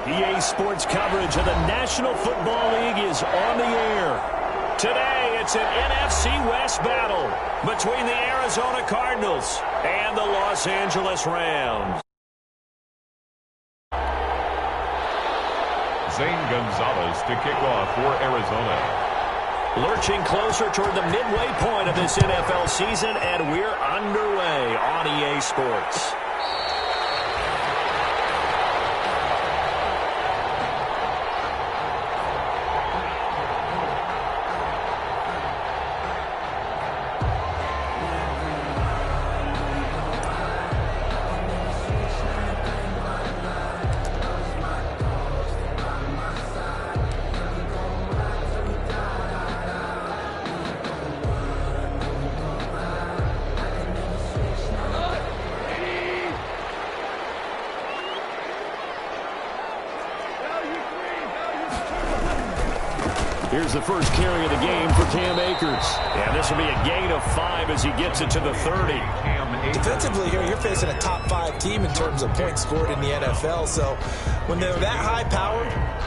EA Sports coverage of the National Football League is on the air. Today, it's an NFC West battle between the Arizona Cardinals and the Los Angeles Rams. Zane Gonzalez to kick off for Arizona. Lurching closer toward the midway point of this NFL season, and we're underway on EA Sports. Here's the first carry of the game for Cam Akers. And this will be a gain of 5 as he gets it to the 30. Defensively here, you're facing a top 5 team in terms of points scored in the NFL. So when they're that high powered,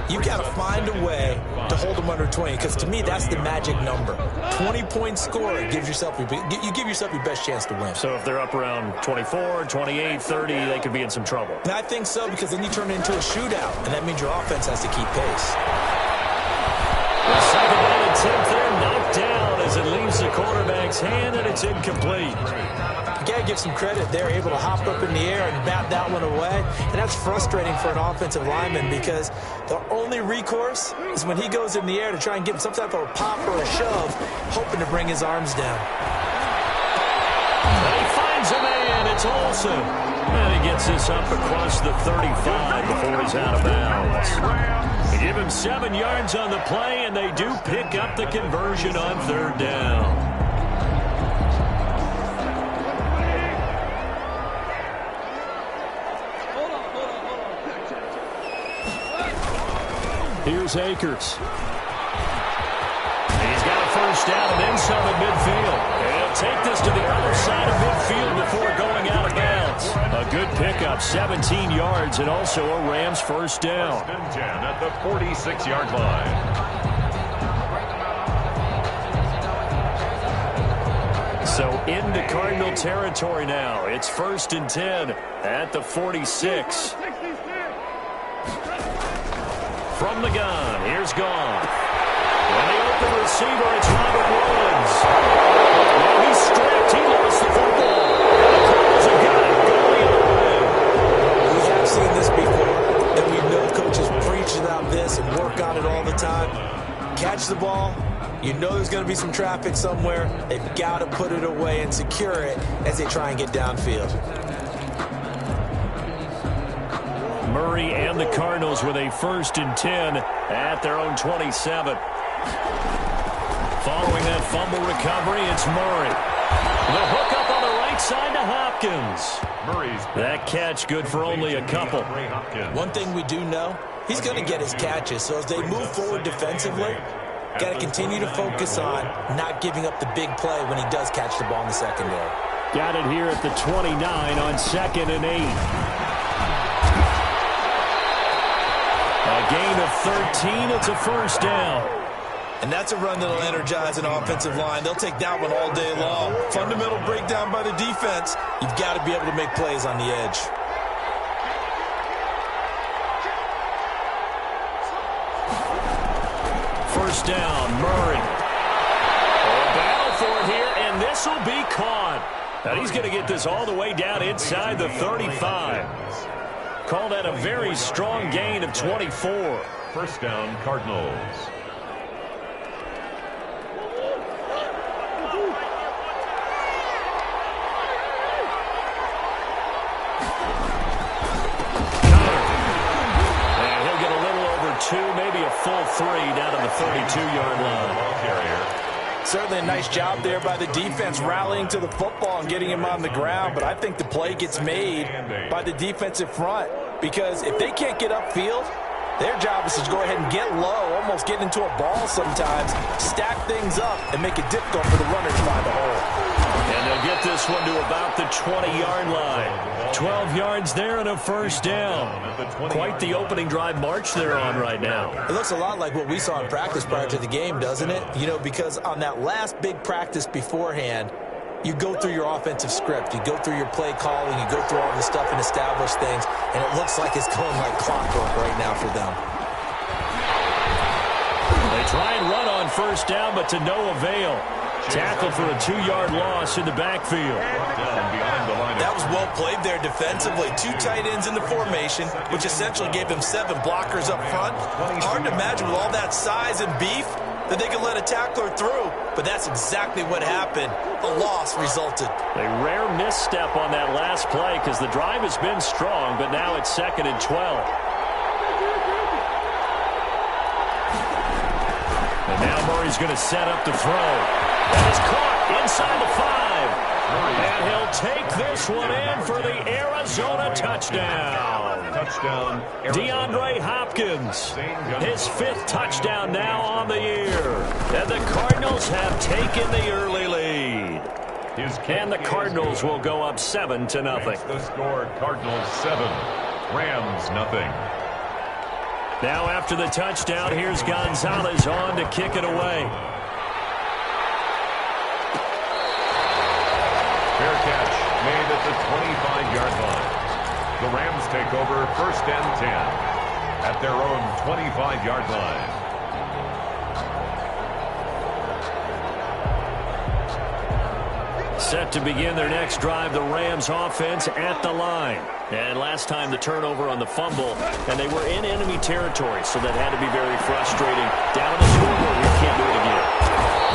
you've got to find a way to hold them under 20. Because to me, that's the magic number. 20 points scored gives yourself you give yourself your best chance to win. So if they're up around 24, 28, 30, they could be in some trouble. And I think so, because then you turn it into a shootout, and that means your offense has to keep pace. The second down attempt there knocked down as it leaves the quarterback's hand, and it's incomplete. You got to give some credit. They're able to hop up in the air and bat that one away, and that's frustrating for an offensive lineman because the only recourse is when he goes in the air to try and get some type of a pop or a shove, hoping to bring his arms down. And he finds a man. It's Olsen. And he gets this up across the 35 before he's out of bounds. They give him 7 yards on the play, and they do pick up the conversion on 3rd down. Here's Akers. He's got a first down and then some at midfield. He'll take this to the other side of midfield before going out of bounds. A good pickup, 17 yards, and also a Rams first down. 10 at the 46-yard line. So into Cardinal territory now. It's 1st and 10 at the 46. From the gun, here's Goff. And the open receiver, it's Robert Woods. Well, he's stripped. He lost the football. And the Cardinals have got it. Go the other way. We have seen this before, and we know coaches preach about this and work on it all the time. Catch the ball. You know there's going to be some traffic somewhere. They've got to put it away and secure it as they try and get downfield. Murray and the Cardinals with a 1st and 10 at their own 27. Following that fumble recovery, it's Murray. The hook up on the right side to Hopkins. That catch good for only a couple. One thing we do know, he's going to get his catches. So as they move forward defensively, got to continue to focus on not giving up the big play when he does catch the ball in the secondary. Got it here at the 29 on 2nd and 8. A gain of 13. It's a first down. And that's a run that'll energize an offensive line. They'll take that one all day long. Fundamental breakdown by the defense. You've got to be able to make plays on the edge. First down, Murray. A battle for it here, and this will be caught. And he's going to get this all the way down inside the 35. Call that a very strong gain of 24. First down, Cardinals. And he'll get a little over 2, maybe a full 3 down to the 32-yard line. Certainly a nice job there by the defense rallying to the football and getting him on the ground, but I think the play gets made by the defensive front because if they can't get upfield, their job is to go ahead and get low, almost get into a ball sometimes, stack things up, and make it difficult for the runner to find a hole. And they'll get this this one to about the 20-yard line. 12 yards there and a first down. Quite the opening drive march they're on right now. It looks a lot like what we saw in practice prior to the game, doesn't it? You know, because on that last big practice beforehand, you go through your offensive script. You go through your play calling. You go through all the stuff and establish things. And it looks like it's going like clockwork right now for them. They try and run on first down, but to no avail. Tackled for a 2-yard loss in the backfield. That was well played there defensively. 2 tight ends in the formation, which essentially gave them 7 blockers up front. Hard to imagine with all that size and beef that they could let a tackler through, but that's exactly what happened. A loss resulted. A rare misstep on that last play because the drive has been strong, but now it's 2nd and 12. And now Murray's going to set up to throw. That is caught inside the 5. And he'll take this one in for the Arizona touchdown. Touchdown, DeAndre Hopkins, his 5th touchdown now on the year. And the Cardinals have taken the early lead. And the Cardinals will go up 7-0. The score, Cardinals 7, Rams nothing. Now after the touchdown, here's Gonzalez on to kick it away. Fair catch made at the 25-yard line. The Rams take over 1st and 10 at their own 25-yard line. Set to begin their next drive, the Rams offense at the line. And last time the turnover on the fumble, and they were in enemy territory, so that had to be very frustrating. Down the scoreboard, we can't do it again.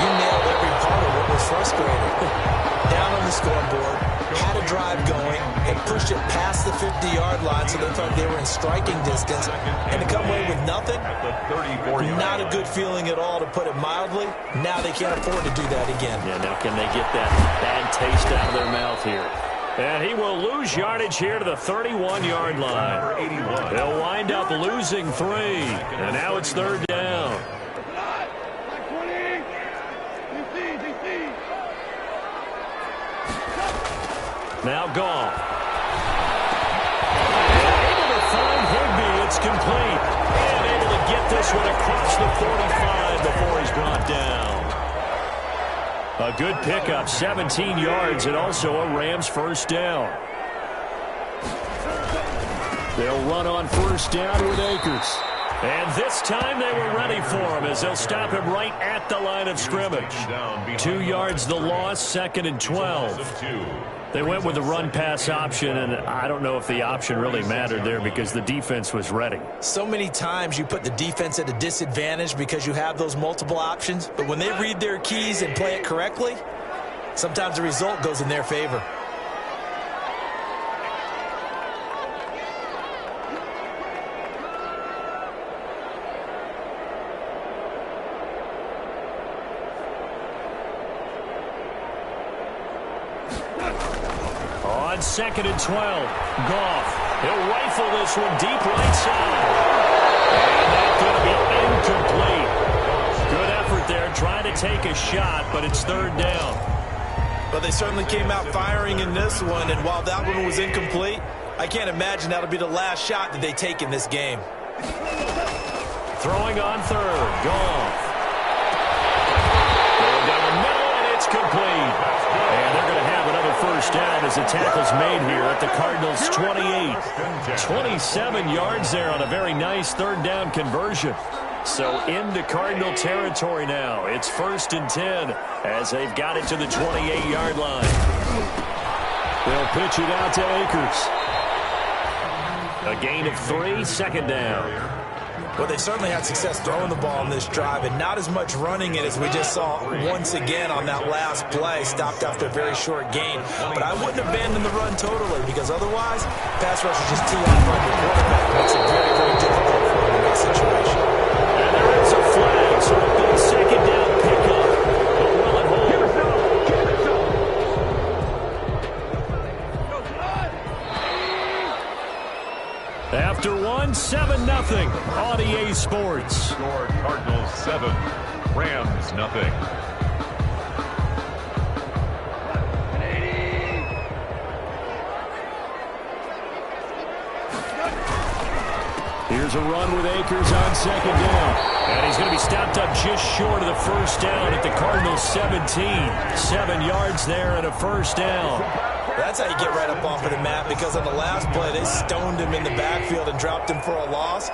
You nailed every part of what was frustrating. Down on the scoreboard, had a drive going, and pushed it past the 50-yard line, so they thought they were in striking distance. And to come away with nothing, not a good feeling at all, to put it mildly. Now they can't afford to do that again. Yeah, now can they get that bad taste out of their mouth here? And he will lose yardage here to the 31-yard line. They'll wind up losing 3. And now it's 3rd down. Now Goff. Able to find Higbee. It's complete. And able to get this one across the 45 before he's brought down. A good pickup, 17 yards, and also a Rams first down. They'll run on first down with Akers. And this time they were ready for him as they'll stop him right at the line of scrimmage. 2 yards the loss, 2nd and 12. They went with the run-pass option, and I don't know if the option really mattered there because the defense was ready. So many times you put the defense at a disadvantage because you have those multiple options, but when they read their keys and play it correctly, sometimes the result goes in their favor. On 2nd and 12, Goff. He'll rifle this one deep right side. And that's going to be incomplete. Good effort there, trying to take a shot, but it's 3rd down. But they certainly came out firing in this one, and while that one was incomplete, I can't imagine that'll be the last shot that they take in this game. Throwing on 3rd, Goff. Going down the middle, and it's complete. And they're going to have another first down as the tackle's made here at the Cardinals' 28. 27 yards there on a very nice 3rd down conversion. So into Cardinal territory now. It's 1st and 10 as they've got it to the 28-yard line. They'll pitch it out to Akers. A gain of 3, 2nd down. Well, they certainly had success throwing the ball on this drive, and not as much running it as we just saw once again on that last play, stopped after a very short gain. But I wouldn't abandon the run totally, because otherwise, pass rush is just tee off on your quarterback. It makes it very, very difficult for him in that situation. And there is a flag, so a good 2nd down pickup. But will it hold? After one, 7-0 on EA Sports. Score Cardinals 7, Rams nothing. a run with Akers on second down. And he's going to be stopped up just short of the first down at the Cardinals' 17. 7 yards there and a first down. That's how you get right up off of the mat, because on the last play, they stoned him in the backfield and dropped him for a loss.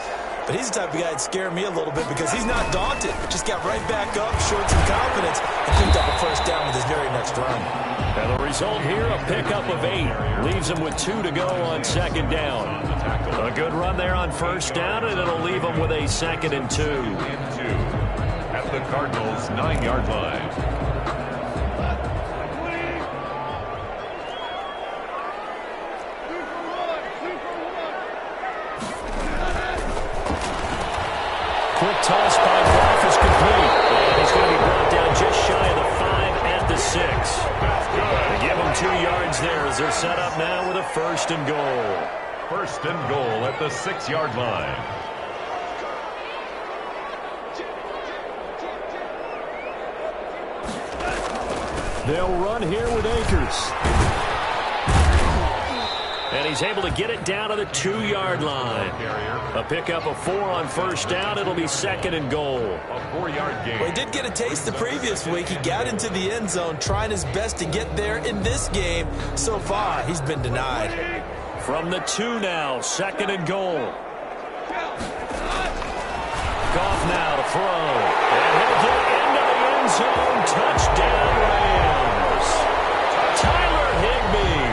But he's the type of guy that scared me a little bit because he's not daunted. Just got right back up, showed some confidence, and picked up a first down with his very next run. And the result here, a pickup of 8. Leaves him with 2 to go on second down. A good run there on first down, and it'll leave him with a 2nd and 2. At the Cardinals' 9-yard line. Quick toss by Goff is complete. And he's going to be brought down just shy of the 5 at the 6. They give him 2 yards there as they're set up now with a 1st and goal. 1st and goal at the 6-yard line. They'll run here with Akers. And he's able to get it down to the 2-yard line. A pickup of 4 on first down. It'll be 2nd and goal. A 4-yard gain. Well, he did get a taste the previous week. He got into the end zone trying his best to get there in this game. So far, he's been denied. From the 2 now, 2nd and goal. Goff now to throw. And he'll get into the end zone. Touchdown, Rams. Tyler Higbee.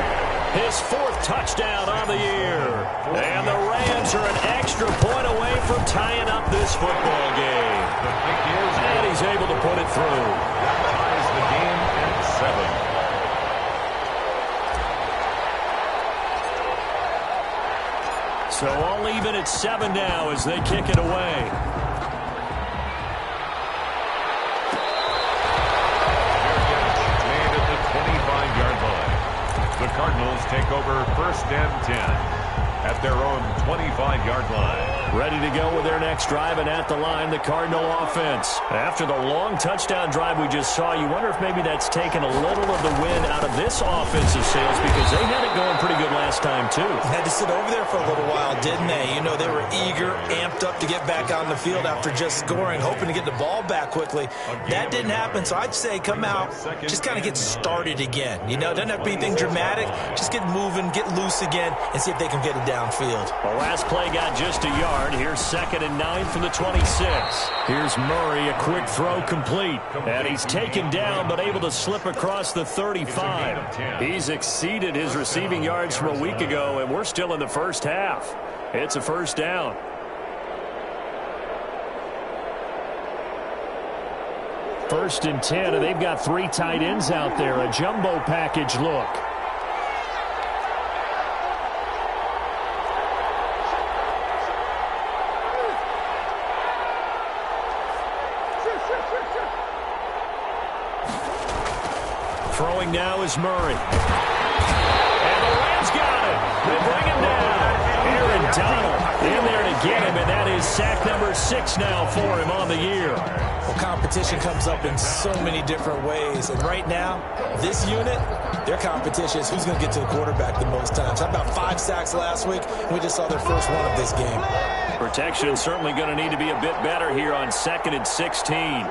His 4th touchdown on the year. And the Rams are an extra point away from tying up this football game. And he's able to put it through. That ties the game at 7. So all even at 7 now as they kick it away. Made at the 25-yard line. The Cardinals take over 1st and 10 at their own 25-yard line. Ready to go with their next drive, and at the line, the Cardinal offense. After the long touchdown drive we just saw, you wonder if maybe that's taken a little of the wind out of this offensive sails, because they had it going pretty good last time, too. Had to sit over there for a little while, didn't they? You know, they were eager, amped up to get back on the field after just scoring, hoping to get the ball back quickly. That didn't happen, so I'd say come out, just kind of get started again. You know, doesn't have to be anything dramatic. Just get moving, get loose again, and see if they can get it downfield. The last play got just a yard. Here's 2nd and 9 from the 26. Here's Murray, a quick throw complete. And he's taken down but able to slip across the 35. He's exceeded his receiving yards from a week ago, and we're still in the first half. It's a first down. First and 10, and they've got 3 tight ends out there. A jumbo package look. Throwing now is Murray. And the Rams got it. They bring him down. Aaron Donald in there to get him, and that is sack number 6 now for him on the year. Well, competition comes up in so many different ways, and right now, this unit, their competition is who's going to get to the quarterback the most times. How about 5 sacks last week? We just saw their first one of this game. Protection is certainly going to need to be a bit better here on 2nd and 16.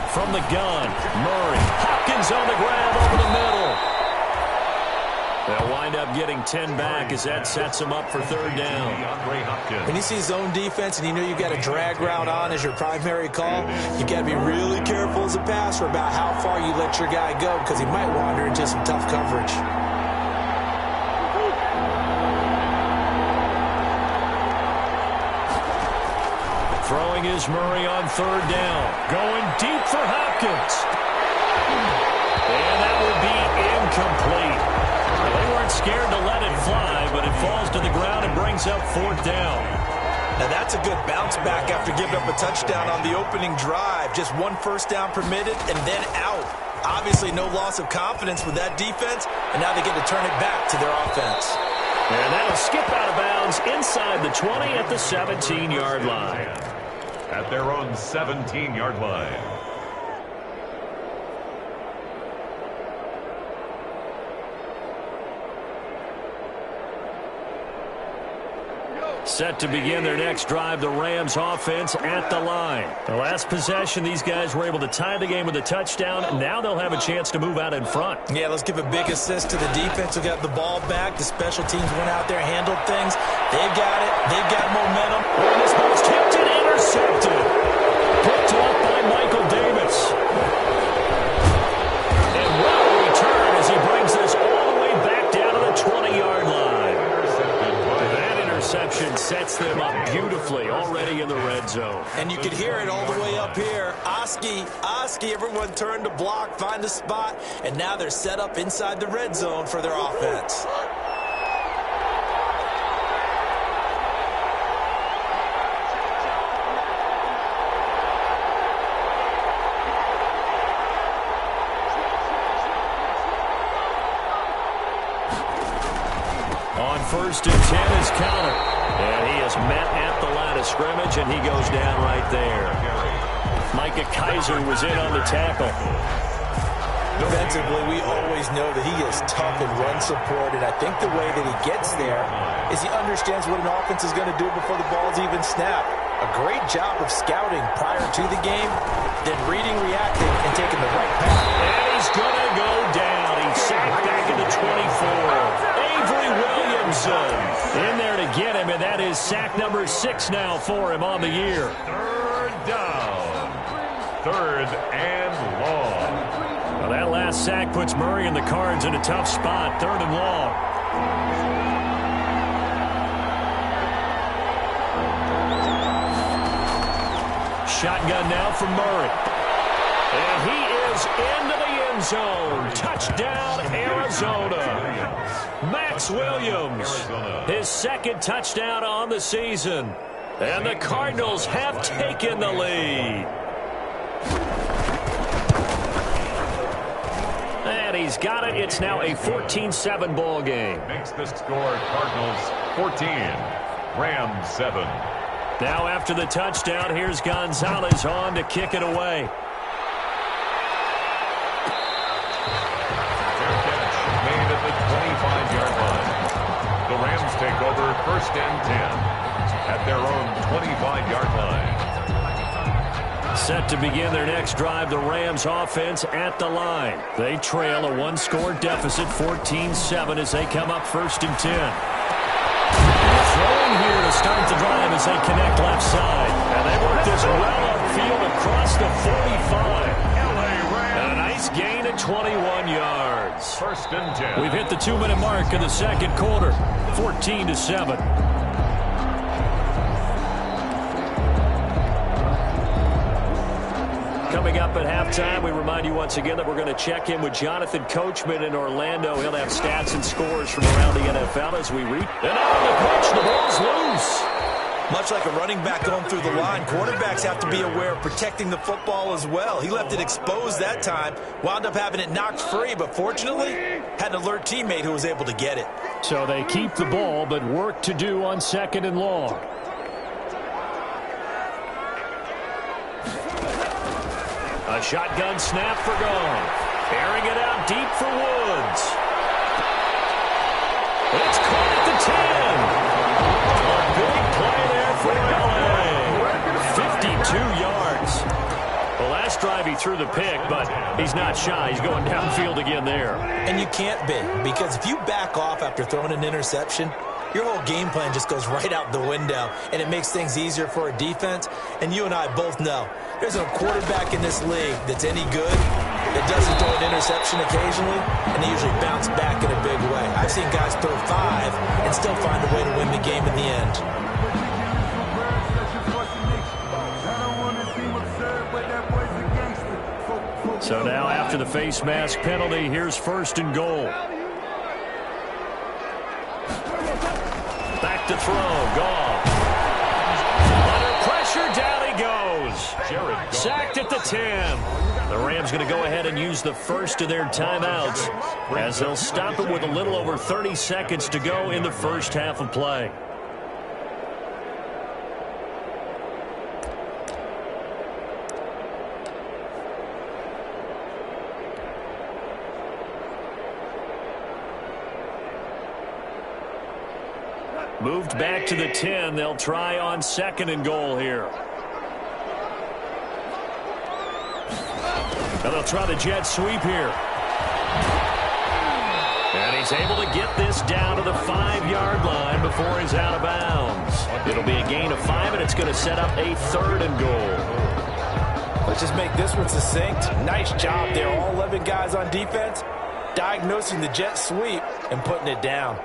From the gun, Murray. Hopkins on the grab over the middle. They'll wind up getting 10 back as that sets them up for 3rd down. When you see zone defense and you know you've got a drag route on as your primary call, you got to be really careful as a passer about how far you let your guy go, because he might wander into some tough coverage. Throwing is Murray on 3rd down. Going deep for Hopkins. And that will be incomplete. They weren't scared to let it fly, but it falls to the ground and brings up 4th down. Now that's a good bounce back after giving up a touchdown on the opening drive. Just 1 first down permitted and then out. Obviously no loss of confidence with that defense, and now they get to turn it back to their offense. And that'll skip out of bounds inside the 20 at the 17-yard line. At their own 17-yard line. Set to begin their next drive, the Rams offense at the line. The last possession, these guys were able to tie the game with a touchdown. Now they'll have a chance to move out in front. Yeah, let's give a big assist to the defense who got the ball back. The special teams went out there, handled things. They've got it. They've got momentum. And this ball's tipped and intercepted. Picked off by Michael Davis. And what a return as he brings this all the way back down to the 20-yard line. That interception sets them up beautifully already in the red zone. And you could hear it all the way up here. Oski, everyone turned to block, find a spot, and now they're set up inside the red zone for their offense. On 1st and 10 is Counter. And he is met at the line of scrimmage, and he goes down right there. Micah Kaiser was in on the tackle. Defensively, we always know that he is tough and run support, and I think the way that he gets there is he understands what an offense is going to do before the ball's even snapped. A great job of scouting prior to the game, then reading, reacting, and taking the right path. And he's going to go down. He's sacked back at the 24. Avery Williamson in there to get him, and that is sack number 6 now for him on the year. Third down. 3rd and long. Well, that last sack puts Murray and the Cards in a tough spot. 3rd and long. Shotgun now from Murray. And he is into the end zone. Touchdown, Arizona. Max Williams, his 2nd touchdown on the season. And the Cardinals have taken the lead. And he's got it. It's now a 14-7 ball game. Makes the score Cardinals 14, Rams 7. Now after the touchdown, here's Gonzalez on to kick it away. Fair catch made at the 25-yard line. The Rams take over 1st and 10 at their own 25-yard line. Set to begin their next drive, the Rams offense at the line. They trail a 1-score deficit, 14-7 as they come up 1st and 10. Throwing here to start the drive as they connect left side. And they work this well upfield across the 45. And a nice gain at 21 yards. 1st and 10. We've hit the 2-minute mark in the 2nd quarter, 14-7. Coming up at halftime, we remind you once again that we're going to check in with Jonathan Coachman in Orlando. He'll have stats and scores from around the NFL as we read. And on the pitch, the ball's loose. Much like a running back going through the line, quarterbacks have to be aware of protecting the football as well. He left it exposed that time, wound up having it knocked free, but fortunately had an alert teammate who was able to get it. So they keep the ball, but work to do on 2nd and long. A shotgun snap for Gone. Airing it out deep for Woods. It's caught at the 10. A big play there for LA. 52 yards. Well, last drive he threw the pick, but he's not shy. He's going downfield again there. And you can't be, because if you back off after throwing an interception, your whole game plan just goes right out the window, and it makes things easier for a defense. And you and I both know there's no quarterback in this league that's any good that doesn't throw an interception occasionally, and they usually bounce back in a big way. I've seen guys throw 5 and still find a way to win the game in the end. So now after the face mask penalty, here's 1st and goal. Back to throw. Goff. Under pressure, down he goes. Sacked at the 10. The Rams going to go ahead and use the first of their timeouts as they'll stop it with a little over 30 seconds to go in the first half of play. Moved back to the 10. They'll try on 2nd and goal here. And they'll try the jet sweep here. And he's able to get this down to the 5-yard line before he's out of bounds. It'll be a gain of 5, and it's going to set up a 3rd and goal. Let's just make this one succinct. Nice job there. All 11 guys on defense diagnosing the jet sweep and putting it down.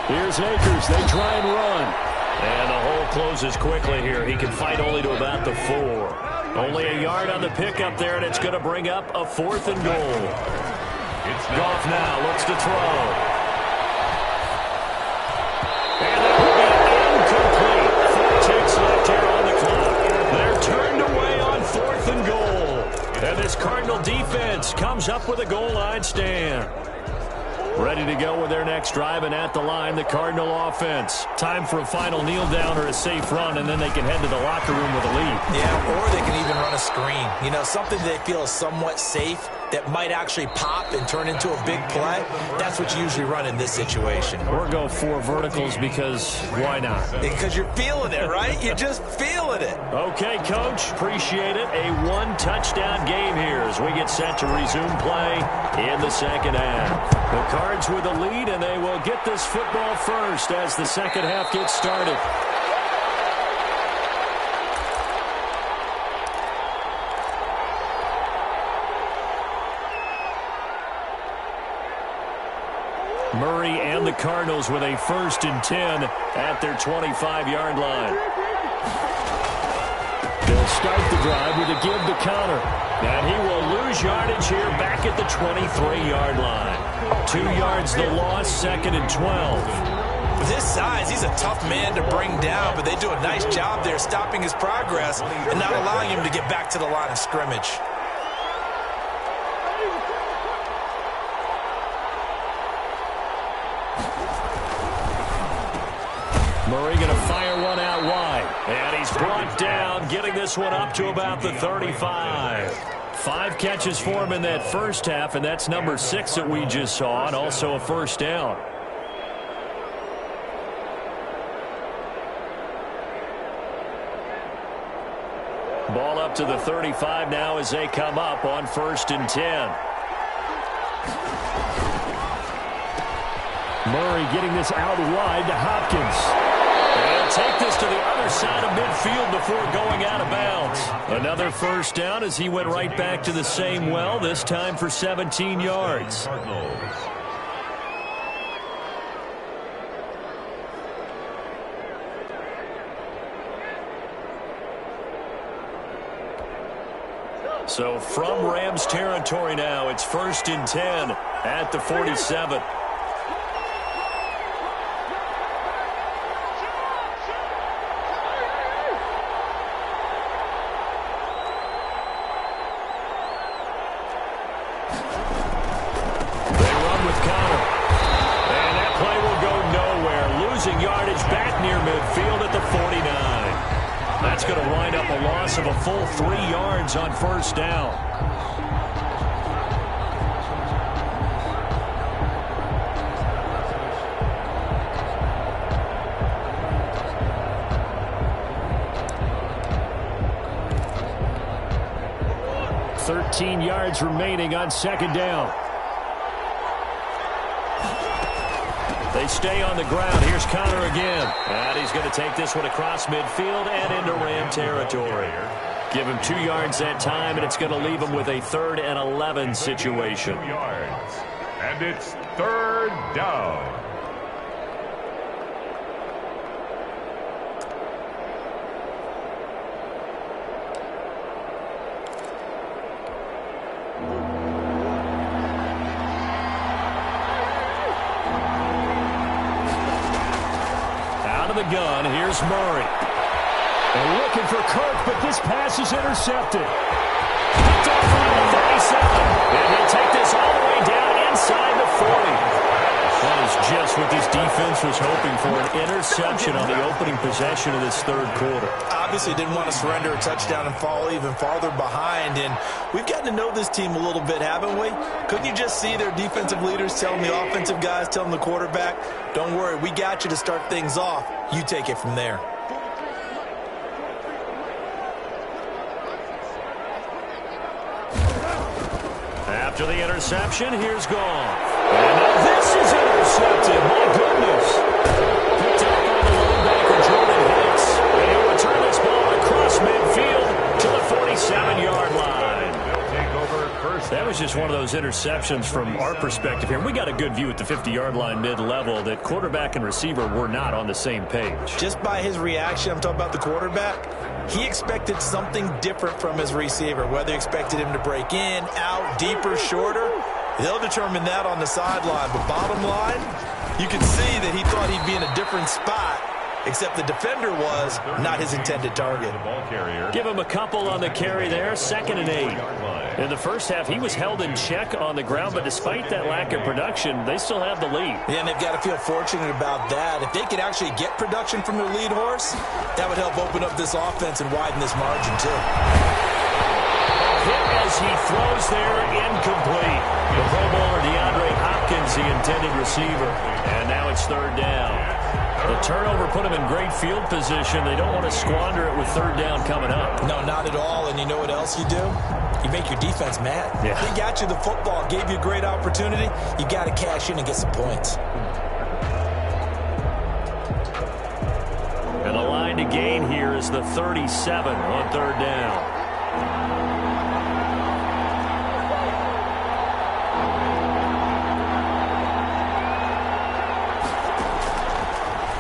Here's Akers. They try and run. And the hole closes quickly here. He can fight only to about the 4. Only a yard on the pickup there, and it's going to bring up a 4th and goal. Goff now looks to throw. And that will be incomplete. 4 ticks left here on the clock. They're turned away on 4th and goal. And this Cardinal defense comes up with a goal line stand. Ready to go with their next drive, and at the line, the Cardinal offense. Time for a final kneel down or a safe run, and then they can head to the locker room with a lead. Yeah, or they can even run a screen. You know, something they feel is somewhat safe that might actually pop and turn into a big play. That's what you usually run in this situation. Or go 4 verticals because why not? Because you're feeling it, right? You're just feeling it. Okay, Coach. Appreciate it. A 1-touchdown game here as we get set to resume play in the second half. The Cards with a lead, and they will get this football first as the second half gets started. Murray and the Cardinals with a 1st and 10 at their 25-yard line. They'll start the drive with a give to Connor. And he will lose yardage here back at the 23-yard line. 2 yards the loss, 2nd and 12. With his size, he's a tough man to bring down, but they do a nice job there stopping his progress and not allowing him to get back to the line of scrimmage. Murray going to fire one out wide. And he's brought down, getting this one up to about the 35. 5 catches for him in that first half, and that's number 6 that we just saw, and also a first down. Ball up to the 35 now as they come up on 1st and 10. Murray getting this out wide to Hopkins. They'll take this to the other side of midfield before going out of bounds. Another first down as he went right back to the same well, this time for 17 yards. So from Rams territory now, it's 1st and 10 at the 47. That's going to wind up a loss of a full 3 yards on first down. Thirteen yards remaining on second down. They stay on the ground. Here's Connor again. And he's going to take this one across midfield and into Ram territory. Give him 2 yards that time, and it's going to leave him with a 3rd and 11 situation. 2 yards. And it's 3rd down. The gun. Here's Murray. They're looking for Kirk, but this pass is intercepted. Picked off around the 37. And he'll take this all the way down inside the 40. That is Just what this defense was hoping for, an interception on the opening possession of this third quarter. Obviously didn't want to surrender a touchdown and fall even farther behind, and we've gotten to know this team a little bit, haven't we? Couldn't you just see their defensive leaders telling the offensive guys, telling the quarterback, don't worry, we got you to start things off. You take it from there. After the interception, here's Goff. And now this is intercepted. My goodness. Picked up by the linebacker, Jordan Hicks. And he'll return this ball across midfield to the 47-yard line. They'll take over first. That was just one of those interceptions from our perspective here. We got a good view at the 50-yard line mid-level that quarterback and receiver were not on the same page. Just by his reaction, I'm talking about the quarterback, he expected something different from his receiver, whether he expected him to break in, out, deeper, shorter. They'll determine that on the sideline. But bottom line, you can see that he thought he'd be in a different spot, except the defender was not his intended target. Give him a couple on the carry there, 2nd and 8. In the first half, he was held in check on the ground, but despite that lack of production, they still have the lead. Yeah, and they've got to feel fortunate about that. If they could actually get production from their lead horse, that would help open up this offense and widen this margin, too. Hit as he throws there, incomplete. The Pro Bowler DeAndre Hopkins, the intended receiver. And now it's 3rd down. The turnover put them in great field position. They don't want to squander it with 3rd down coming up. No, not at all. And you know what else you do? You make your defense mad. Yeah. They got you the football, gave you a great opportunity. You got to cash in and get some points. And the line to gain here is the 37 on 3rd down.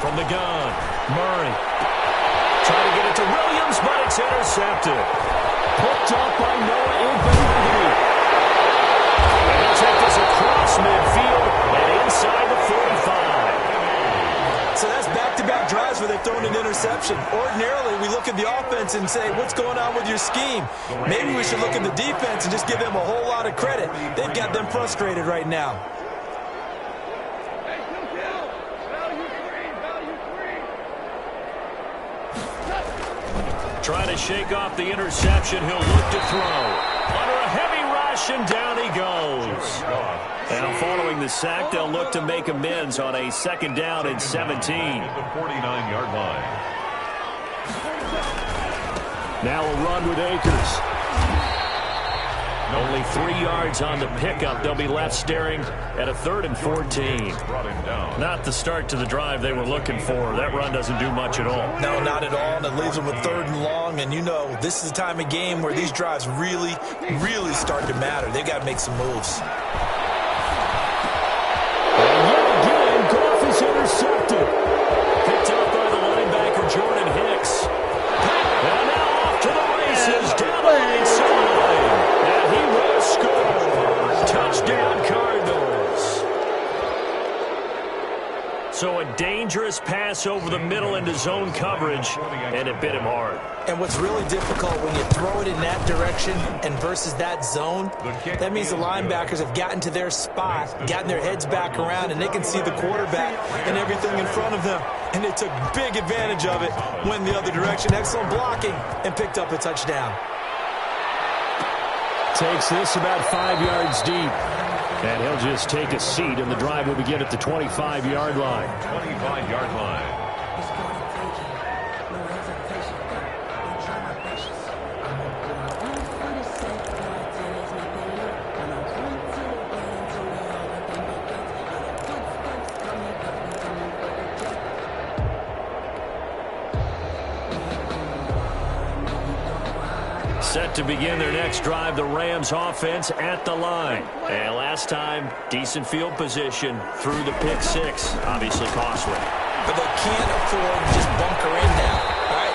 From the gun, Murray. Trying to get it to Williams, but it's intercepted. Picked up by Noah Igbinoghene. And he'll take this across midfield and inside the 45. So that's back-to-back drives where they've thrown an interception. Ordinarily, we look at the offense and say, what's going on with your scheme? Maybe we should look at the defense and just give them a whole lot of credit. They've got them frustrated right now. Trying to shake off the interception. He'll look to throw. Under a heavy rush, and down he goes. Now, following the sack, they'll look to make amends on a 2nd down and 17. The 49-yard line. Now a run with Akers. Only 3 yards on the pickup. They'll be left staring at a 3rd and 14. Not the start to the drive they were looking for. That run doesn't do much at all. No, not at all. And it leaves them with 3rd and long. And you know, this is the time of game where these drives really, really start to matter. They've got to make some moves. And yet again, Goff is intercepted. Picked up by the linebacker, Jordan Hicks. And now off to the races, down the right sideline. And he will score. Touchdown, Cardinals. So a dangerous pass over the middle into zone coverage, and it bit him hard. And what's really difficult when you throw it in that direction and versus that zone, that means the linebackers have gotten to their spot, gotten their heads back around, and they can see the quarterback and everything in front of them. And they took big advantage of it, went the other direction. Excellent blocking, and picked up a touchdown. Takes this about 5 yards deep. And he'll just take a seat, and the drive will begin at the 25-yard line. 25-yard line. Set to begin their next drive, the Rams offense at the line. And last time, decent field position through the pick 6. Obviously costly. But they can't afford to just bunker in now. All right,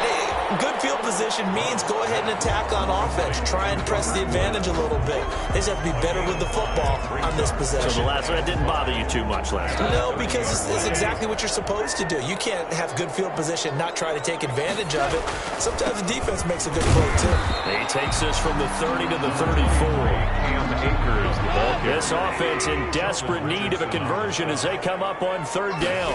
good field position means go ahead and attack on offense. Try and press the advantage a little bit. They just have to be better with the football on this possession. So the last one, that didn't bother you too much last time? No, because it's exactly what you're supposed to do. You can't have good field position, not try to take advantage of it. Sometimes the defense makes a good play, too. He takes this from the 30 to the 34. Acres, the ball carrier. This offense in desperate need of a conversion as they come up on third down.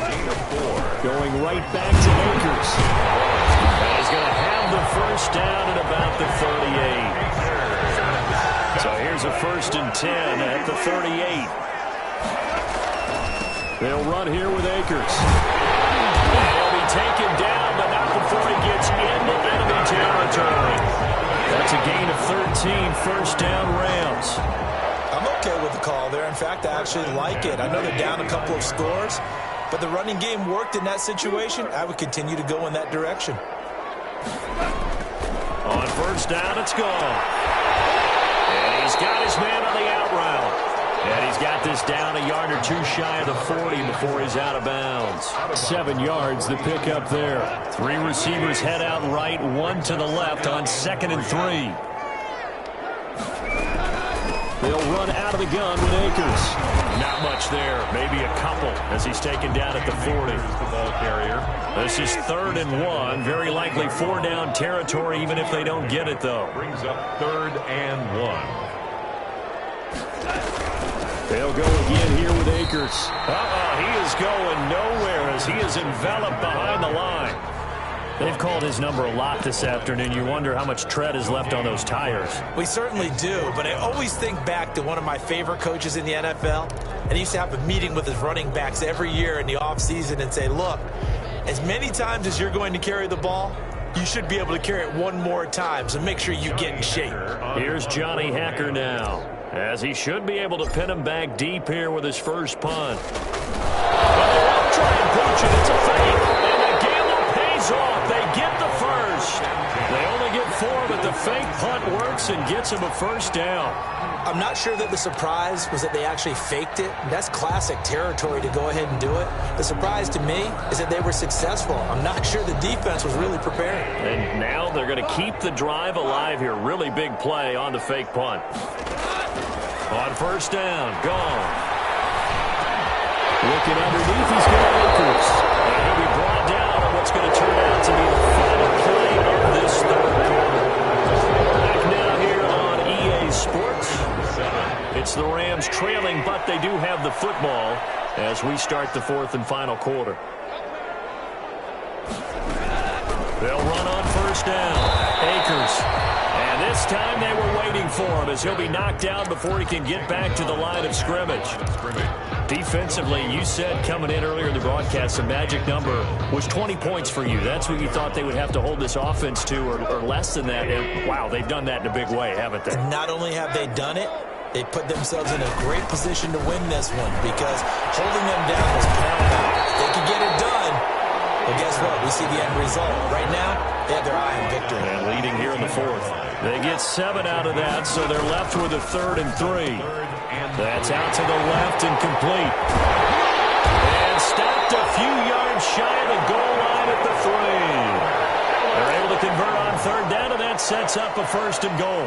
Going right back to Akers. And he's going to have the first down at about the 38. So here's a 1st and 10 at the 38. They'll run here with Akers. And he'll be taken down, but not before he gets into enemy territory. That's a gain of 13, first down Rams. I'm okay with the call there. In fact, I actually like it. I know they're down a couple of scores, but the running game worked in that situation. I would continue to go in that direction. On first down, it's gone. And he's got his man on the out route. And he's got this down a yard or two shy of the 40 before he's out of bounds. 7 yards, the pickup there. 3 receivers head out right, 1 to the left on 2nd and 3. They'll run out of the gun with Akers. Not much there, maybe a couple as he's taken down at the 40. The ball carrier. This is 3rd and 1, very likely 4-down territory even if they don't get it though. Brings up 3rd and 1. They'll go again here with Akers. He is going nowhere as he is enveloped behind the line. They've called his number a lot this afternoon. You wonder how much tread is left on those tires. We certainly do, but I always think back to one of my favorite coaches in the NFL, and he used to have a meeting with his running backs every year in the offseason and say, look, as many times as you're going to carry the ball, you should be able to carry it one more time, so make sure you get in shape. Here's Johnny Hacker now, as he should be able to pin him back deep here with his first punt. Well, they won't try and pooch it. It's a fake, and the gamble pays off. They get the first. They only get 4, but the fake punt works and gets him a first down. I'm not sure that the surprise was that they actually faked it. That's classic territory to go ahead and do it. The surprise to me is that they were successful. I'm not sure the defense was really prepared. And now they're going to keep the drive alive here. Really big play on the fake punt. On first down, gone. Looking underneath, he's got Akers. And he'll be brought down on what's going to turn out to be the final play of this third quarter. Back now here on EA Sports. It's the Rams trailing, but they do have the football as we start the 4th and final quarter. They'll run on first down. Akers. And this time they were waiting for him as he'll be knocked down before he can get back to the line of scrimmage. Defensively, you said coming in earlier in the broadcast, the magic number was 20 points for you. That's what you thought they would have to hold this offense to or less than that. And, wow, they've done that in a big way, haven't they? Not only have they done it, they put themselves in a great position to win this one because holding them down was paramount. If they could get it done, well, guess what? We see the end result. Right now, they have their eye on victory. And leading here in the 4th. They get 7 out of that, so they're left with a 3rd and 3. That's out to the left and complete. And stopped a few yards shy of the goal line at the 3. They're able to convert on 3rd down, and that sets up a 1st and goal.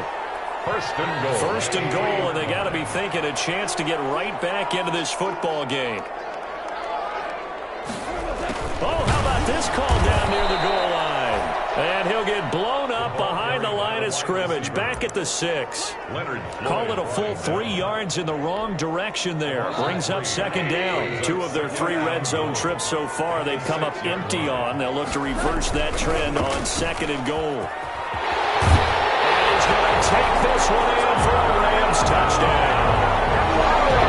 1st and goal. 1st and goal, and they got to be thinking a chance to get right back into this football game. Oh, how about this call down near the goal line? And he'll get blown up behind the line of scrimmage, back at the 6. Call it a full 3 yards in the wrong direction there. Brings up 2nd down. 2 of their 3 red zone trips so far they've come up empty on. They'll look to reverse that trend on 2nd and goal. And he's going to take this one in for a Rams touchdown.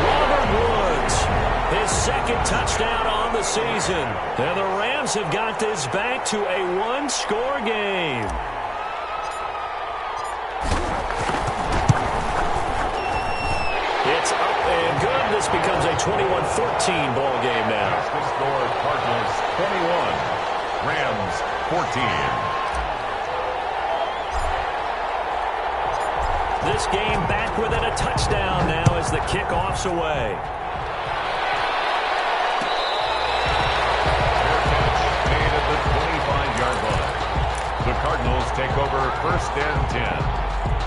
Robert Woods, his 2nd touchdown on the season. And the Rams have got this back to a 1-score game. It's up and good. This becomes a 21-14 ball game now. The score, Cardinals 21, Rams 14. This game back within a touchdown now as the kickoff's away. Made at the 25-yard line. The Cardinals Cardinals take over 1st and 10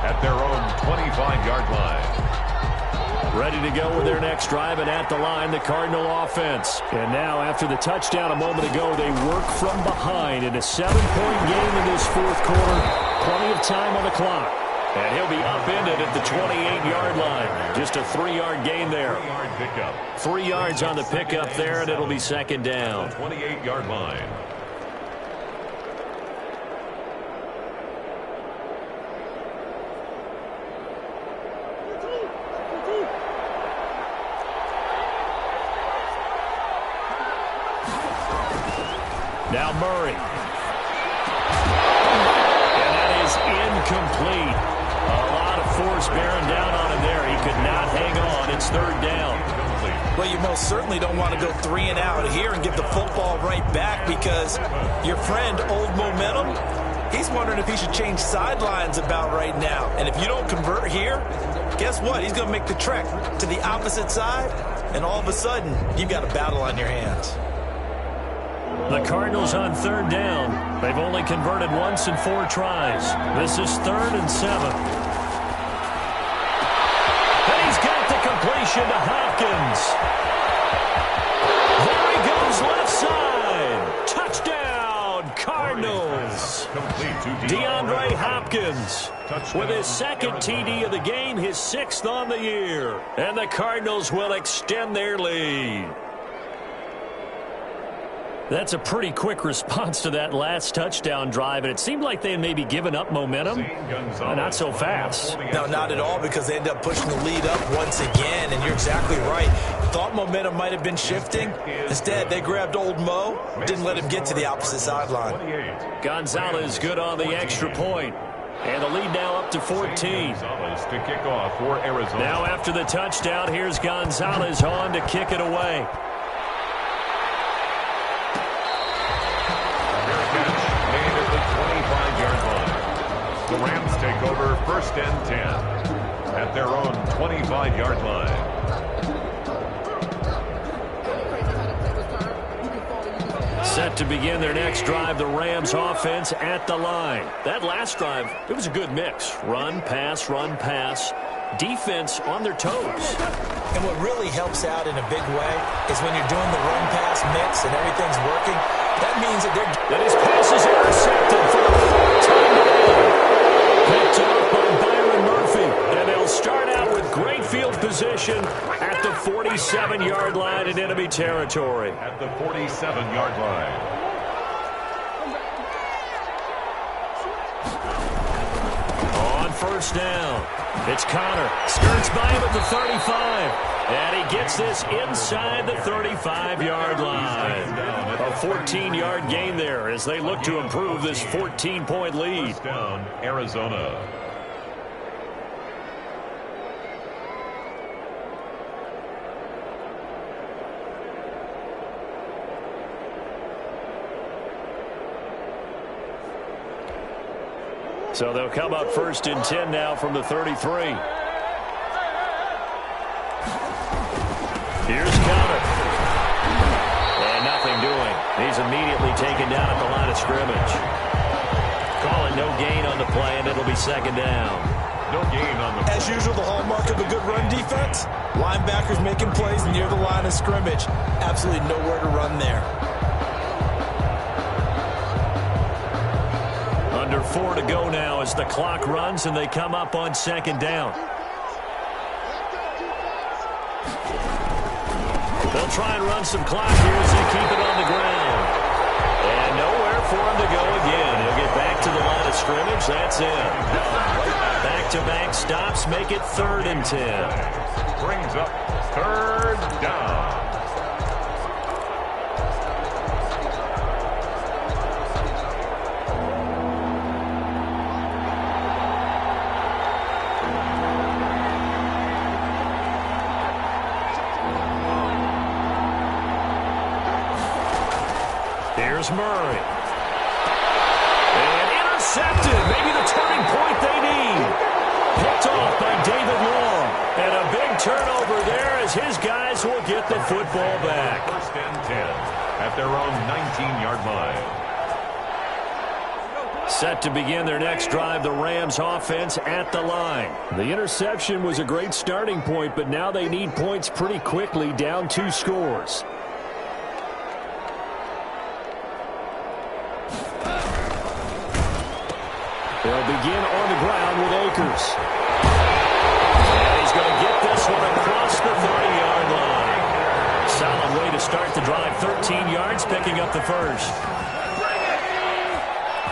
at their own 25-yard line. Ready to go with their next drive, and at the line, the Cardinal offense. And now, after the touchdown a moment ago, they work from behind in a 7-point game in this fourth quarter. Plenty of time on the clock. And he'll be upended at the 28-yard line. Just a 3-yard gain there. 3 yards on the pickup there, and it'll be second down. 28-yard line. Now Murray. And that is incomplete. A lot of force bearing down on him there. He could not hang on. It's third down. Well, you most certainly don't want to go 3 and out here and give the football right back, because your friend, Old Momentum, he's wondering if he should change sidelines about right now. And if you don't convert here, guess what? He's going to make the trek to the opposite side, and all of a sudden, you've got a battle on your hands. The Cardinals on third down. They've only converted once in 4 tries. This is 3rd and 7. And he's got the completion to Hopkins. There he goes left side. Touchdown, Cardinals. DeAndre Hopkins with his 2nd TD of the game, his 6th on the year. And the Cardinals will extend their lead. That's a pretty quick response to that last touchdown drive, and it seemed like they had maybe given up momentum. Not so fast. No, not at all, because they ended up pushing the lead up once again, and you're exactly right. Thought momentum might have been shifting. Instead, they grabbed Old Mo, didn't let him get to the opposite sideline. Gonzalez good on the extra point. And the lead now up to 14. To kick off for Arizona. Now after the touchdown, here's Gonzalez on to kick it away. The Rams take over 1st and 10 at their own 25-yard line. Set to begin their next drive, the Rams offense at the line. That last drive, it was a good mix. Run, pass, defense on their toes. And what really helps out in a big way is when you're doing the run-pass mix and everything's working, that means that his pass is intercepted for the 4th time. Picked off by Byron Murphy. And they'll start out with great field position at the 47-yard line in enemy territory. At the 47-yard line. On 1st down, it's Connor. Skirts by him at the 35. And he gets this inside the 35-yard line. A 14-yard gain there as they look to improve this 14-point lead. First down, Arizona. So they'll come up 1st and 10 now from the 33. Here's Connor. And nothing doing. He's immediately taken down at the line of scrimmage. Calling no gain on the play, and it'll be 2nd down. No gain on the play. As usual, the hallmark of a good run defense, linebackers making plays near the line of scrimmage. Absolutely nowhere to run there. Under 4 to go now as the clock runs and they come up on 2nd down. They'll try and run some clock here as they keep it on the ground. And nowhere for him to go again. He'll get back to the line of scrimmage. That's it. Back-to-back stops make it 3rd and 10. Brings up 3rd down. Here's Murray. And intercepted. Maybe the turning point they need. Picked off by David Long. And a big turnover there as his guys will get the football back. 1st and 10 at their own 19-yard line. Set to begin their next drive, the Rams offense at the line. The interception was a great starting point, but now they need points pretty quickly, down 2 scores. They'll begin on the ground with Akers. And he's going to get this one across the 30-yard line. Solid way to start the drive, 13 yards, picking up the first.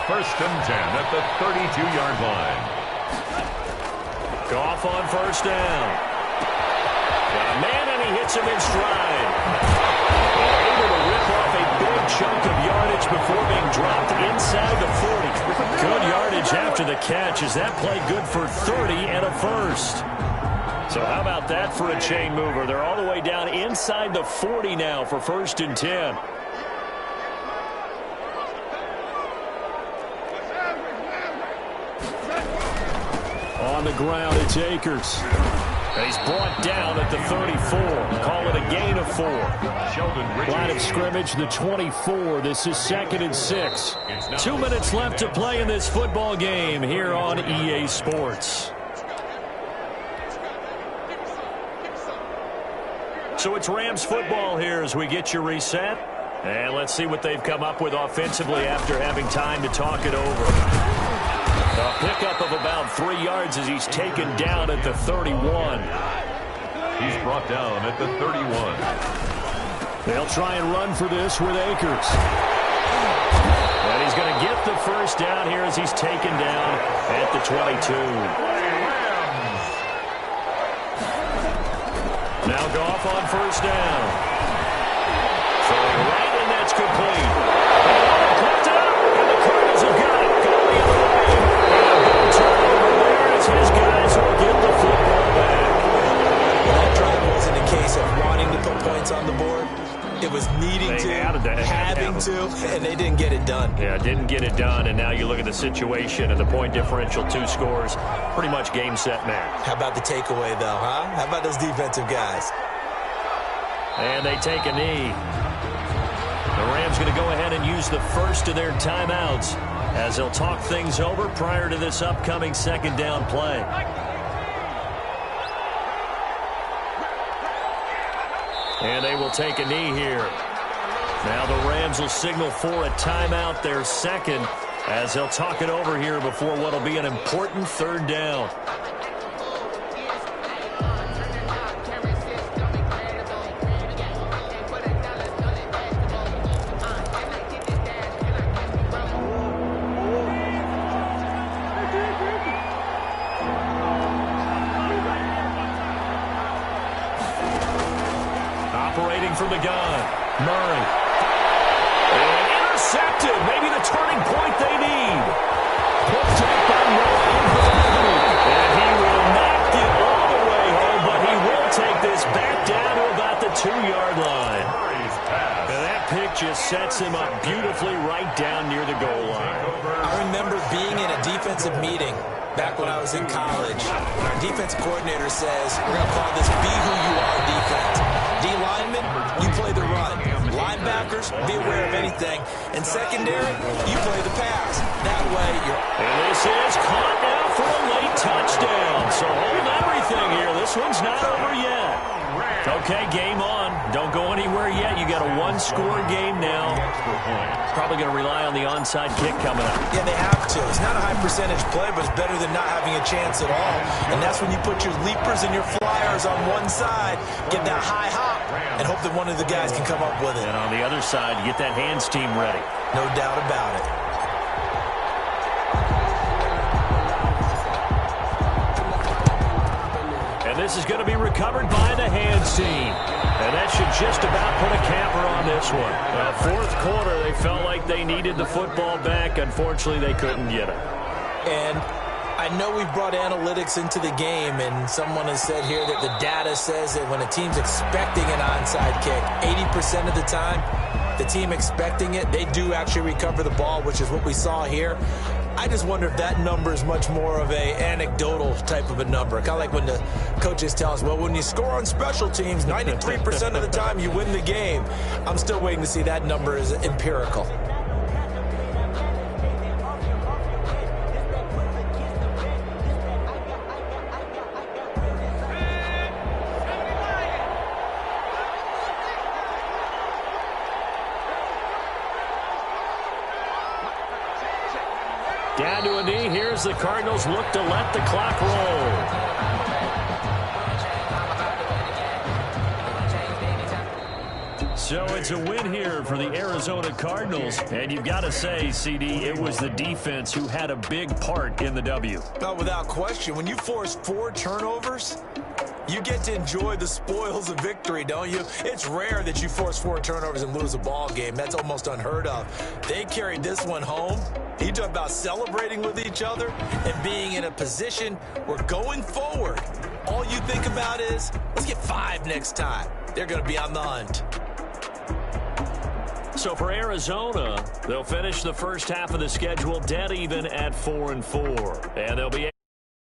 First and 10 at the 32-yard line. Goff on first down. Got a man, and he hits him in stride. Able to rip off a big chunk of yardage before being dropped inside the 40. Good yardage after the catch. Is that play good for 30 and a first? So how about that for a chain mover? They're all the way down inside the 40 now for first and 10. On the ground, it's Akers. And he's brought down at the 34. Call it a gain of 4. Line of scrimmage, the 24. This is 2nd and 6. 2 minutes left to play in this football game here on EA Sports. So it's Rams football here as we get you reset. And let's see what they've come up with offensively after having time to talk it over. A pickup of about 3 yards as he's taken down at the 31. He's brought down at the 31. They'll try and run for this with Akers. And he's going to get the first down here as he's taken down at the 22. Now Goff on first down. Throwing right, and that's complete. Caught up, and the Cardinals have got it. Going the other way. Turnover there as his guys will get the football back. That drive wasn't a case of wanting to put points on the board. It was needing to, having to, and they didn't get it done. Yeah, didn't get it done, and now you look at the situation and the point differential, 2 scores, pretty much game, set, match. How about the takeaway, though, huh? How about those defensive guys? And they take a knee. The Rams going to go ahead and use the first of their timeouts as they'll talk things over prior to this upcoming second down play. And they will take a knee here. Now the Rams will signal for a timeout, their second, as they'll talk it over here before what will be an important third down. Operating from the gun, Murray. And intercepted. Maybe the turning point they need. Picked up by Murray. And he will not get all the way home, but he will take this back down to about the 2-yard line. And that pick just sets him up beautifully right down near the goal line. I remember being in a defensive meeting back when I was in college. Our defense coordinator says, we're going to call this be who you are defense. D-linemen, you play the run. Linebackers, be aware of anything. And secondary, you play the pass. That way, you're... And this is caught now for a late touchdown. So hold everything here. This one's not over yet. Okay, game on. Don't go anywhere yet. You got a 1-score game now. Probably going to rely on the onside kick coming up. Yeah, they have to. It's not a high-percentage play, but it's better than not having a chance at all. And that's when you put your leapers and your flyers on one side, get that high hop, and hope that one of the guys can come up with it. And on the other side, you get that hands team ready. No doubt about it. And this is going to be recovered by the hands team. And that should just about put a capper on this one. Fourth quarter, they felt like they needed the football back. Unfortunately, they couldn't get it. And I know we've brought analytics into the game, and someone has said here that the data says that when a team's expecting an onside kick, 80% of the time, the team expecting it, they do actually recover the ball, which is what we saw here. I just wonder if that number is much more of a anecdotal type of a number. Kind of like when the coaches tell us, well, when you score on special teams, 93% of the time you win the game. I'm still waiting to see that number is empirical. as the Cardinals look to let the clock roll. So it's a win here for the Arizona Cardinals. And you've got to say, CD, it was the defense who had a big part in the W. Well, without question, when you force 4 turnovers, you get to enjoy the spoils of victory, don't you? It's rare that you force 4 turnovers and lose a ball game. That's almost unheard of. They carried this one home. You talk about celebrating with each other and being in a position where going forward, all you think about is, let's get 5 next time. They're going to be on the hunt. So for Arizona, they'll finish the first half of the schedule dead even at 4-4. And they'll be